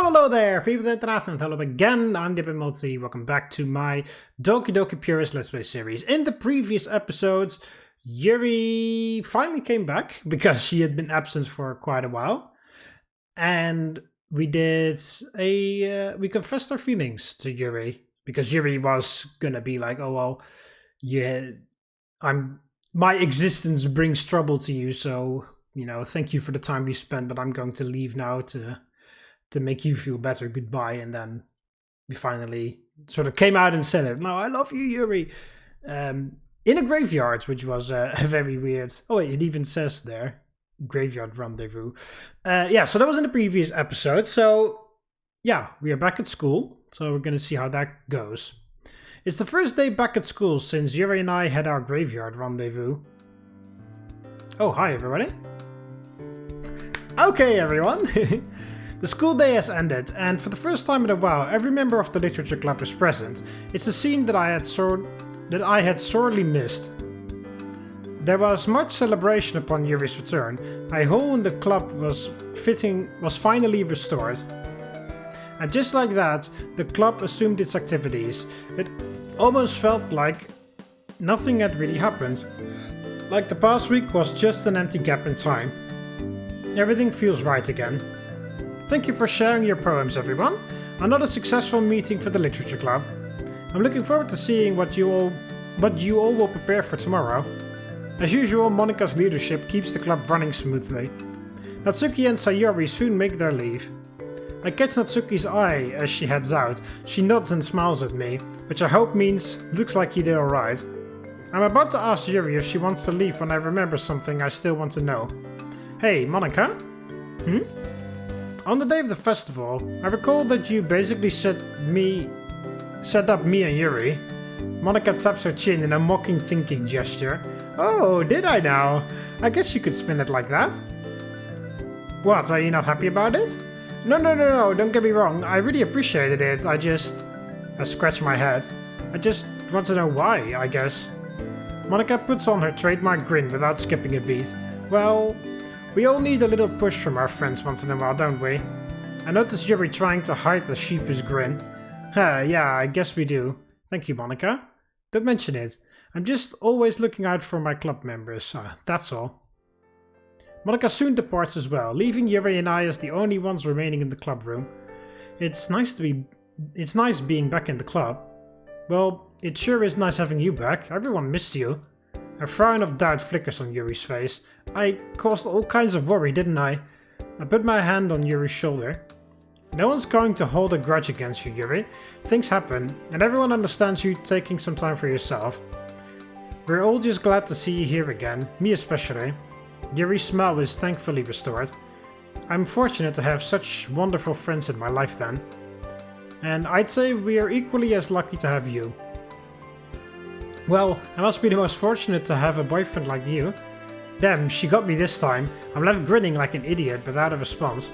Hello there, people of the internet, and hello again, I'm TheMBmulti. Welcome back to my Doki Doki Purist Let's Play series. In the previous episodes, Yuri finally came back, because she had been absent for quite a while. And we we confessed our feelings to Yuri, because Yuri was gonna be like, oh well, yeah, my existence brings trouble to you, so, you know, thank you for the time we spent, but I'm going to leave now to make you feel better, goodbye. And then we finally sort of came out and said it. No, I love you, Yuri. In a graveyard, which was very weird. Oh, wait, it even says there, graveyard rendezvous. Yeah, so that was in the previous episode. So yeah, we are back at school. So we're going to see how that goes. It's the first day back at school since Yuri and I had our graveyard rendezvous. Oh, hi everybody. Okay, everyone. The school day has ended, and for the first time in a while, every member of the literature club is present. It's a scene that I had sorely missed. There was much celebration upon Yuri's return. A hole in the club was finally restored. And just like that, the club assumed its activities. It almost felt like nothing had really happened. Like the past week was just an empty gap in time. Everything feels right again. Thank you for sharing your poems, everyone. Another successful meeting for the Literature Club. I'm looking forward to seeing what you all will prepare for tomorrow. As usual, Monika's leadership keeps the club running smoothly. Natsuki and Sayori soon make their leave. I catch Natsuki's eye as she heads out. She nods and smiles at me, which I hope means, looks like you did alright. I'm about to ask Yuri if she wants to leave when I remember something I still want to know. Hey, Monika? On the day of the festival, I recall that you basically set up me and Yuri. Monika taps her chin in a mocking thinking gesture. Oh, did I now? I guess you could spin it like that. What, are you not happy about it? No, don't get me wrong, I really appreciated it, I scratch my head. I just want to know why, I guess. Monika puts on her trademark grin without skipping a beat. Well, we all need a little push from our friends once in a while, don't we? I notice Yuri trying to hide the sheepish grin. Yeah, I guess we do. Thank you, Monika. Don't mention it. I'm just always looking out for my club members, that's all. Monika soon departs as well, leaving Yuri and I as the only ones remaining in the club room. It's nice being back in the club. Well, it sure is nice having you back. Everyone missed you. A frown of doubt flickers on Yuri's face. I caused all kinds of worry, didn't I? I put my hand on Yuri's shoulder. No one's going to hold a grudge against you, Yuri. Things happen, and everyone understands you taking some time for yourself. We're all just glad to see you here again, me especially. Yuri's smile is thankfully restored. I'm fortunate to have such wonderful friends in my life then. And I'd say we are equally as lucky to have you. Well, I must be the most fortunate to have a boyfriend like you. Damn, she got me this time. I'm left grinning like an idiot without a response.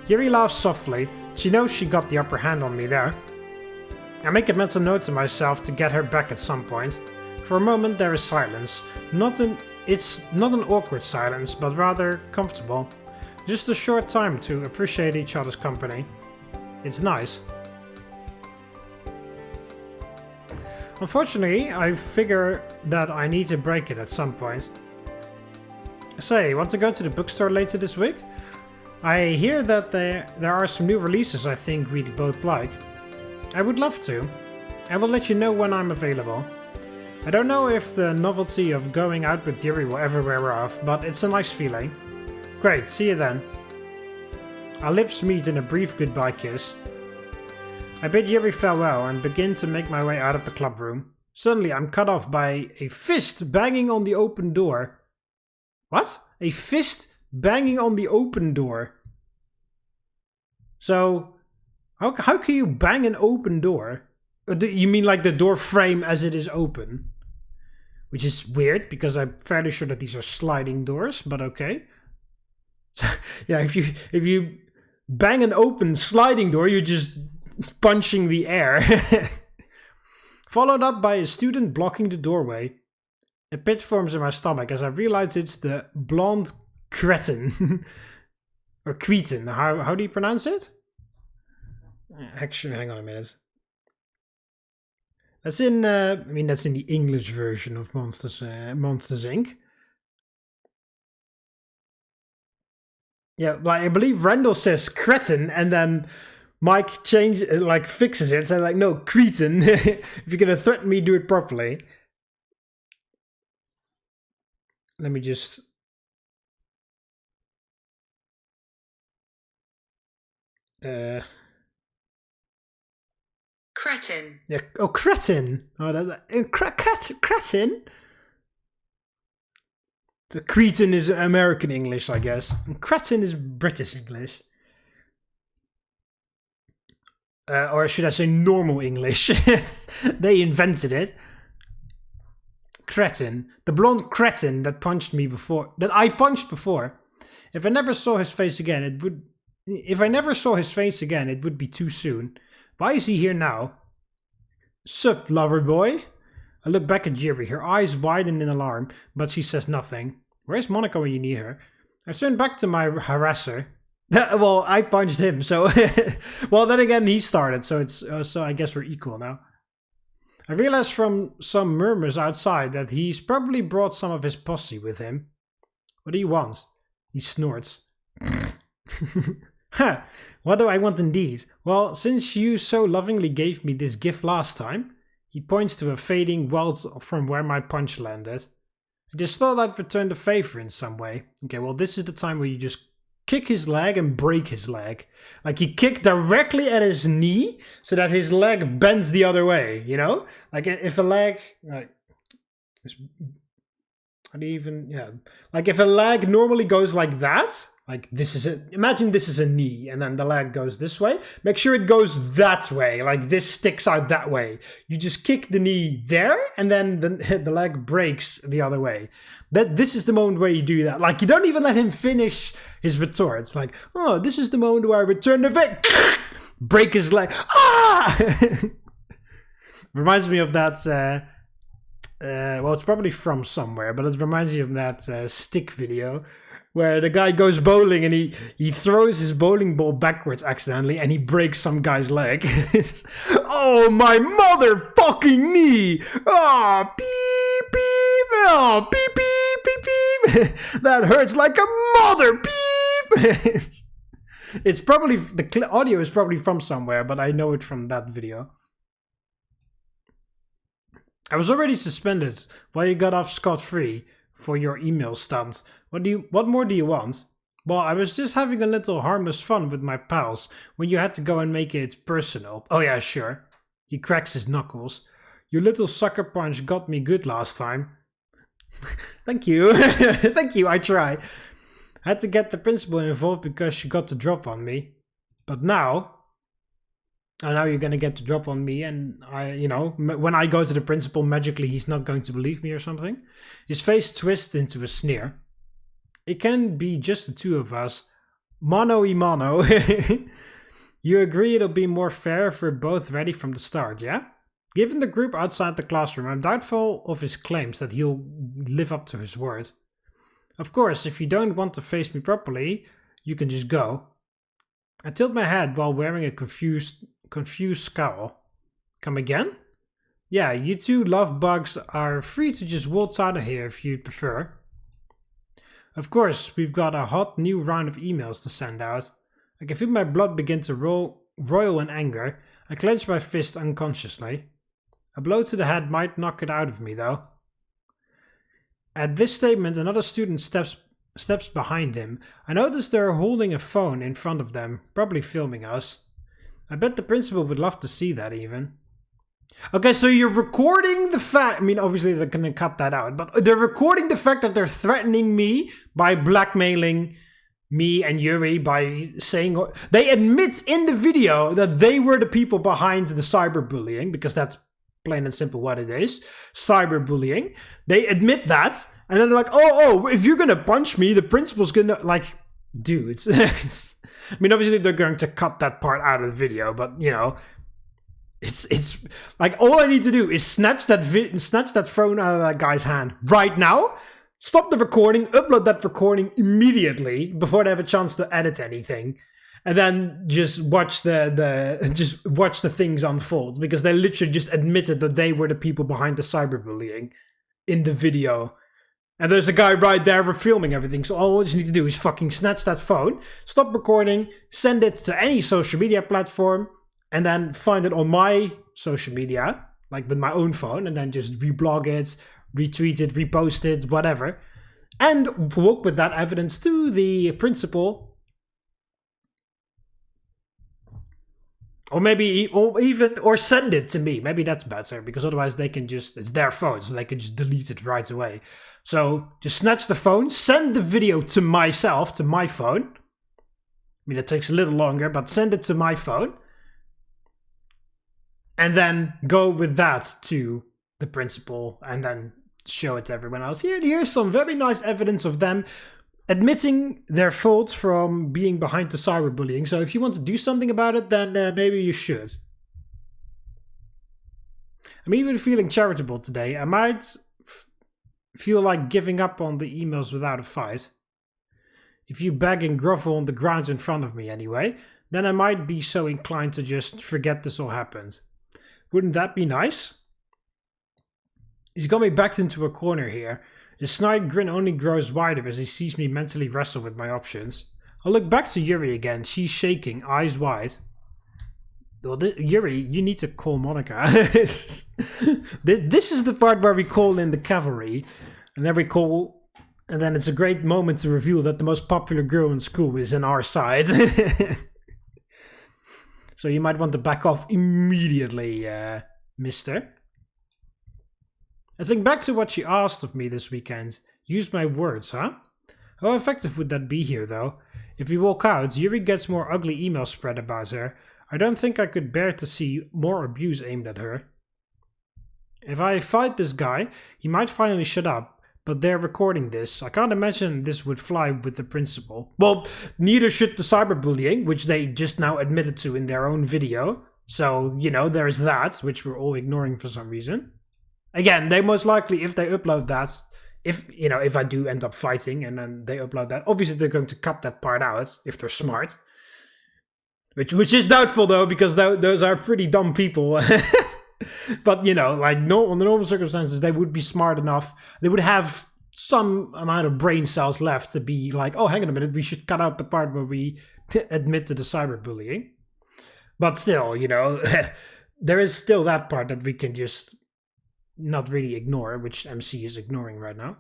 Yuri laughs softly. She knows she got the upper hand on me there. I make a mental note to myself to get her back at some point. For a moment there is silence. It's not an awkward silence, but rather comfortable. Just a short time to appreciate each other's company. It's nice. Unfortunately, I figure that I need to break it at some point. Say, want to go to the bookstore later this week? I hear that there are some new releases I think we'd both like. I would love to. I will let you know when I'm available. I don't know if the novelty of going out with Yuri will ever wear off, but it's a nice feeling. Great, see you then. Our lips meet in a brief goodbye kiss. I bid Yuri farewell and begin to make my way out of the club room. Suddenly I'm cut off by a fist banging on the open door. What? A fist banging on the open door? So, how can you bang an open door? You mean like the door frame as it is open? Which is weird, because I'm fairly sure that these are sliding doors, but okay. So, yeah, if you bang an open sliding door, you're just punching the air. Followed up by a student blocking the doorway. A pit forms in my stomach as I realize it's the blonde cretin. Or cretin, how do you pronounce it? Actually, hang on a minute. That's in, I mean, that's in the English version of Monsters Inc. Yeah, like I believe Randall says cretin, and then Mike fixes it. So like, no, cretin. If you're gonna threaten me, do it properly. Let me just. Cretin. Yeah. Oh, cretin. Oh, cretin. So cretin is American English, I guess. And cretin is British English. Or should I say normal English? They invented it. Cretin. The blonde cretin that punched me before. That I punched before. If I never saw his face again, it would... If I never saw his face again, it would be too soon. Why is he here now? Sup, lover boy? I look back at Yuri, her eyes widen in alarm, but she says nothing. Where's Monika when you need her? I turn back to my harasser. Well, I punched him, so... Well, then again, he started, so it's so I guess we're equal now. I realize from some murmurs outside that he's probably brought some of his posse with him. What do you want? He snorts. Ha! What do I want indeed? Well, since you so lovingly gave me this gift last time... He points to a fading welt from where my punch landed. I just thought I'd return the favor in some way. Okay, well this is the time where you just kick his leg and break his leg. Like he kicked directly at his knee so that his leg bends the other way, you know? Like if a leg... Like, how do you even... Yeah. Like if a leg normally goes like that... Like this is a, imagine this is a knee and then the leg goes this way. Make sure it goes that way, like this sticks out that way. You just kick the knee there and then the leg breaks the other way. This is the moment where you do that. Like you don't even let him finish his retort. It's like, oh, this is the moment where I return the favor. Break his leg. Ah! Reminds me of that, well, it's probably from somewhere, but it reminds me of that stick video. Where the guy goes bowling and he throws his bowling ball backwards accidentally and he breaks some guy's leg. Oh, my motherfucking knee! Oh, beep, beep, oh, beep, beep, beep, beep. That hurts like a mother, beep! It's probably, the audio is probably from somewhere, but I know it from that video. I was already suspended while you got off scot-free. For your email stunt. What more do you want? Well, I was just having a little harmless fun with my pals when you had to go and make it personal. Oh yeah, sure. He cracks his knuckles. Your little sucker punch got me good last time. Thank you. Thank you, I try. I had to get the principal involved because she got the drop on me. But now... And now you're gonna get the drop on me, and when I go to the principal, magically he's not going to believe me or something. His face twists into a sneer. It can be just the two of us. Mano y mano. You agree it'll be more fair if we're both ready from the start, yeah? Given the group outside the classroom, I'm doubtful of his claims that he'll live up to his word. Of course, if you don't want to face me properly, you can just go. I tilt my head while wearing a confused scowl. Come again? Yeah, you two love bugs are free to just waltz out of here if you prefer. Of course, we've got a hot new round of emails to send out. I can feel my blood begin to roil in anger. I clench my fist unconsciously. A blow to the head might knock it out of me, though. At this statement, another student steps behind him. I notice they're holding a phone in front of them, probably filming us. I bet the principal would love to see that even. Okay, so you're recording the fact... I mean, obviously they're going to cut that out. But they're recording the fact that they're threatening me by blackmailing me and Yuri by saying... They admit in the video that they were the people behind the cyberbullying. Because that's plain and simple what it is. Cyberbullying. They admit that. And then they're like, oh, if you're going to punch me, the principal's going to... Like, dude, I mean, obviously they're going to cut that part out of the video, but it's like all I need to do is snatch that phone out of that guy's hand right now, stop the recording, upload that recording immediately before they have a chance to edit anything, and then just watch the things unfold, because they literally just admitted that they were the people behind the cyberbullying in the video. And there's a guy right there for filming everything. So all we just need to do is fucking snatch that phone, stop recording, send it to any social media platform, and then find it on my social media, like with my own phone, and then just reblog it, retweet it, repost it, whatever. And walk with that evidence to the principal. Or maybe, or send it to me. Maybe that's better, because otherwise they can just, it's their phone, so they can just delete it right away. So just snatch the phone, send the video to myself, to my phone. I mean, it takes a little longer, but send it to my phone. And then go with that to the principal, and then show it to everyone else. Here's some very nice evidence of them admitting their fault from being behind the cyberbullying. So if you want to do something about it, then maybe you should. I'm even feeling charitable today. I might feel like giving up on the emails without a fight. If you beg and grovel on the ground in front of me anyway, then I might be so inclined to just forget this all happened. Wouldn't that be nice? He's got me backed into a corner here. His snide grin only grows wider as he sees me mentally wrestle with my options. I look back to Yuri again. She's shaking, eyes wide. Well, Yuri, you need to call Monika. This is the part where we call in the cavalry. And then and then it's a great moment to reveal that the most popular girl in school is on our side. So you might want to back off immediately, mister. I think back to what she asked of me this weekend. Use my words, huh? How effective would that be here, though? If we walk out, Yuri gets more ugly emails spread about her. I don't think I could bear to see more abuse aimed at her. If I fight this guy, he might finally shut up, but they're recording this. I can't imagine this would fly with the principal. Well, neither should the cyberbullying, which they just now admitted to in their own video. So, you know, there's that, which we're all ignoring for some reason. Again, they most likely, if they upload that, if I do end up fighting and then they upload that, obviously they're going to cut that part out if they're smart. Which is doubtful though, because those are pretty dumb people. But you know, like under normal circumstances, they would be smart enough. They would have some amount of brain cells left to be like, oh, hang on a minute, we should cut out the part where we admit to the cyberbullying. But still, you know, there is still that part that we can just not really ignore, which MC is ignoring right now.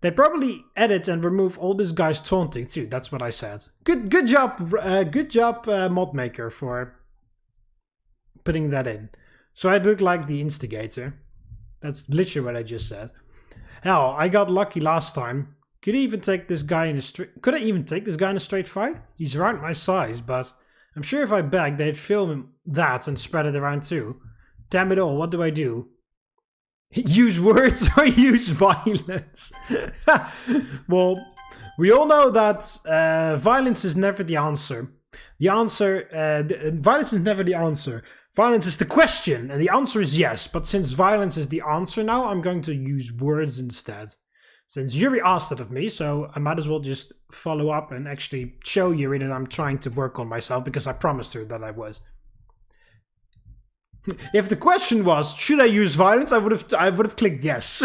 They probably edit and remove all this guy's taunting too. That's what I said. Good job, mod maker, for putting that in. So I look like the instigator. That's literally what I just said. Hell, I got lucky last time. Could I even take this guy in a straight fight? He's around my size, but I'm sure if I begged, they'd film that and spread it around too. Damn it all, what do I do? Use words or use violence? Well, we all know that violence is never the answer. Violence is never the answer. Violence is the question, and the answer is yes. But since violence is the answer now, I'm going to use words instead. Since Yuri asked it of me, so I might as well just follow up and actually show Yuri that I'm trying to work on myself, because I promised her that I was. If the question was, should I use violence, I would have clicked yes.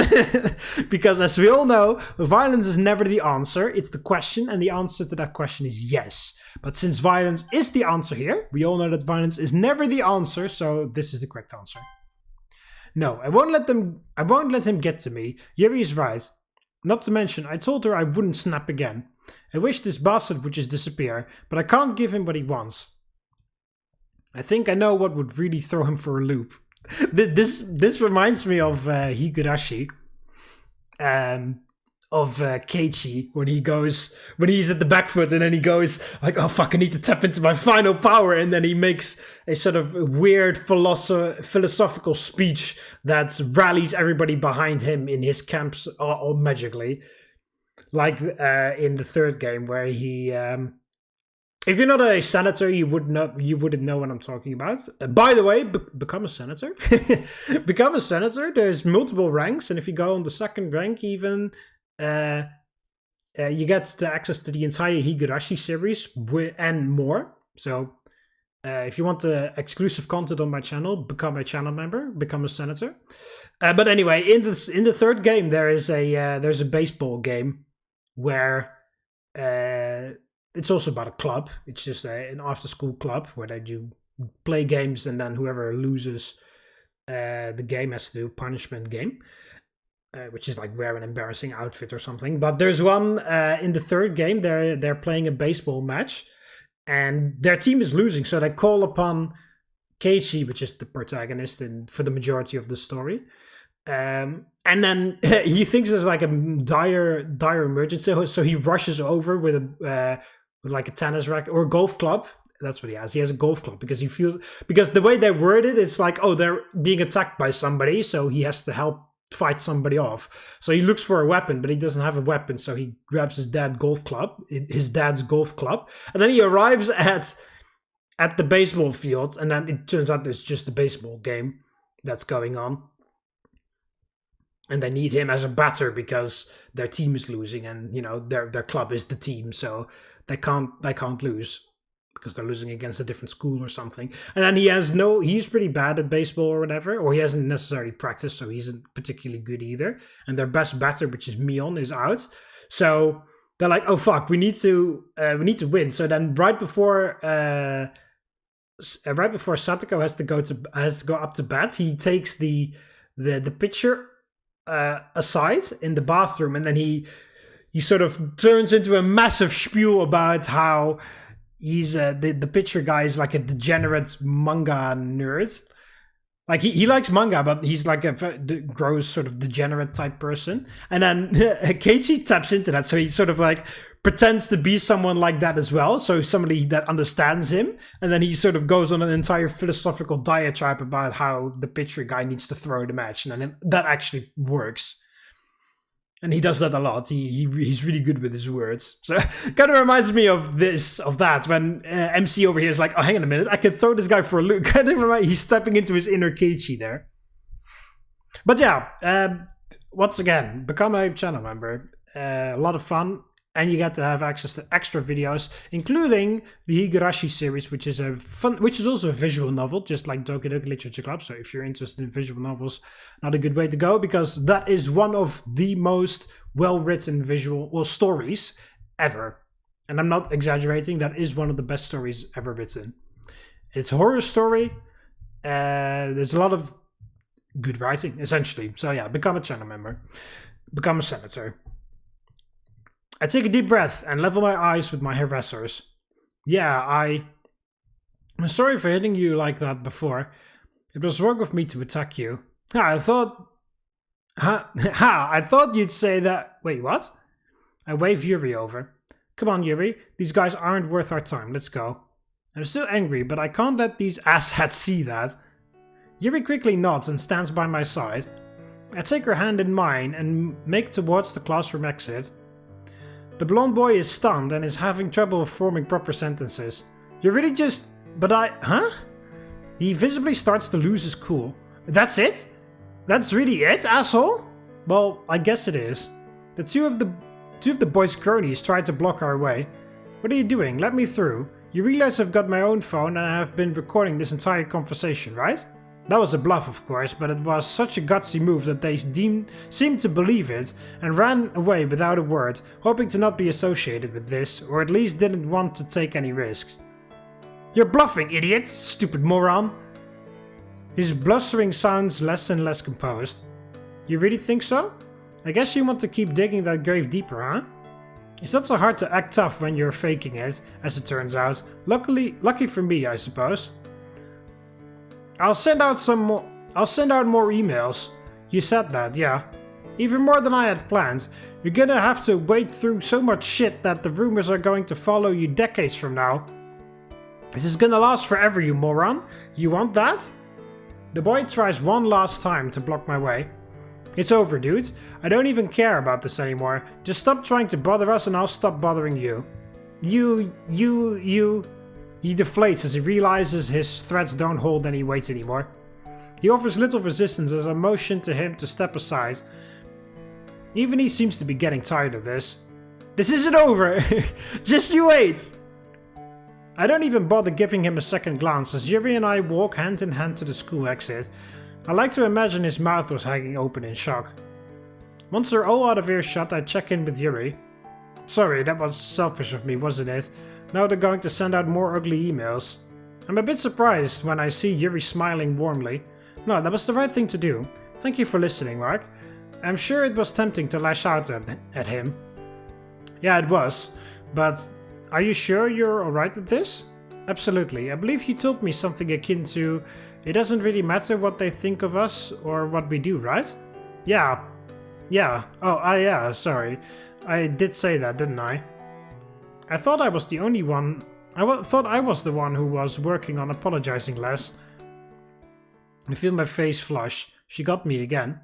Because as we all know, violence is never the answer, it's the question, and the answer to that question is yes. But since violence is the answer here, we all know that violence is never the answer, so this is the correct answer. No, I won't let him get to me. Yuri is right. Not to mention, I told her I wouldn't snap again. I wish this bastard would just disappear, but I can't give him what he wants. I think I know what would really throw him for a loop. This reminds me of Higurashi, of Keiichi, when he's at the back foot and then he goes like, oh fuck, I need to tap into my final power, and then he makes a sort of weird philosophical speech that rallies everybody behind him in his camps all magically. Like in the third game where he... if you're not a senator, you wouldn't know what I'm talking about. By the way, become a senator. Become a senator. There's multiple ranks, and if you go on the second rank, even you get the access to the entire Higurashi series and more. So if you want the exclusive content on my channel, become a channel member, become a senator. But anyway, in the third game, there's a baseball game where it's also about a club. It's just an after-school club where they do play games, and then whoever loses the game has to do a punishment game, which is like wear an embarrassing outfit or something. But there's one in the third game. They're playing a baseball match, and their team is losing, so they call upon Keiichi, which is the protagonist for the majority of the story. And then he thinks there's like a dire emergency, so he rushes over with like a tennis racket or a golf club. That's what he has. He has a golf club because the way they word it, it's like, oh, they're being attacked by somebody, so he has to help fight somebody off. So he looks for a weapon, but he doesn't have a weapon, so he grabs his dad's golf club, and then he arrives at the baseball field, and then it turns out there's just a baseball game that's going on. And they need him as a batter because their team is losing, and their club is the team, so they can't lose because they're losing against a different school or something. And then he's pretty bad at baseball or whatever, or he hasn't necessarily practiced, so he isn't particularly good either. And their best batter, which is Mion, is out. So they're like, oh fuck, we need to win. So then right before Satoko has to go up to bat, he takes the pitcher aside in the bathroom, and then he sort of turns into a massive spiel about how he's the pitcher guy is like a degenerate manga nerd. Like he likes manga, but he's like a gross sort of degenerate type person. And then Keiichi taps into that, so he sort of like pretends to be someone like that as well, so somebody that understands him. And then he sort of goes on an entire philosophical diatribe about how the pitcher guy needs to throw the match, and then that actually works. And he does that a lot. He's really good with his words. So kind of reminds me of that when MC over here is like, oh, hang on a minute, I can throw this guy for a loop. He's stepping into his inner Keiichi there. But yeah, once again, become a channel member. A lot of fun. And you get to have access to extra videos, including the Higurashi series, which is also a visual novel, just like Doki Doki Literature Club. So if you're interested in visual novels, not a good way to go, because that is one of the most well-written stories ever. And I'm not exaggerating, that is one of the best stories ever written. It's a horror story. There's a lot of good writing, essentially. So yeah, become a channel member. Become a senator. I take a deep breath and level my eyes with my harassers. Yeah, I'm sorry for hitting you like that before. It was wrong of me to attack you. I thought you'd say that. Wait, what? I wave Yuri over. Come on, Yuri. These guys aren't worth our time. Let's go. I'm still angry, but I can't let these asshats see that. Yuri quickly nods and stands by my side. I take her hand in mine and make towards the classroom exit. The blonde boy is stunned and is having trouble forming proper sentences. You're really just... Huh? He visibly starts to lose his cool. That's it? That's really it, asshole? Well, I guess it is. The two of the boys' cronies tried to block our way. What are you doing? Let me through. You realize I've got my own phone and I have been recording this entire conversation, right? That was a bluff, of course, but it was such a gutsy move that they seemed to believe it and ran away without a word, hoping to not be associated with this, or at least didn't want to take any risks. You're bluffing, idiot! Stupid moron! His blustering sounds less and less composed. You really think so? I guess you want to keep digging that grave deeper, huh? It's not so hard to act tough when you're faking it, as it turns out. Lucky for me, I suppose. I'll send out more emails. You said that, yeah. Even more than I had planned. You're gonna have to wade through so much shit that the rumors are going to follow you decades from now. This is gonna last forever, you moron. You want that? The boy tries one last time to block my way. It's over, dude. I don't even care about this anymore. Just stop trying to bother us and I'll stop bothering you. He deflates as he realizes his threats don't hold any weight anymore. He offers little resistance as I motion to him to step aside. Even he seems to be getting tired of this. This isn't over! Just you wait! I don't even bother giving him a second glance as Yuri and I walk hand in hand to the school exit. I like to imagine his mouth was hanging open in shock. Once they're all out of earshot, I check in with Yuri. Sorry, that was selfish of me, wasn't it? Now they're going to send out more ugly emails. I'm a bit surprised when I see Yuri smiling warmly. No, that was the right thing to do. Thank you for listening, Mark. I'm sure it was tempting to lash out at him. Yeah, it was. But are you sure you're alright with this? Absolutely. I believe you told me something akin to, it doesn't really matter what they think of us or what we do, right? Yeah. Yeah. Oh, yeah, sorry. I did say that, didn't I? I thought I was the only one. Thought I was the one who was working on apologizing less. I feel my face flush. She got me again.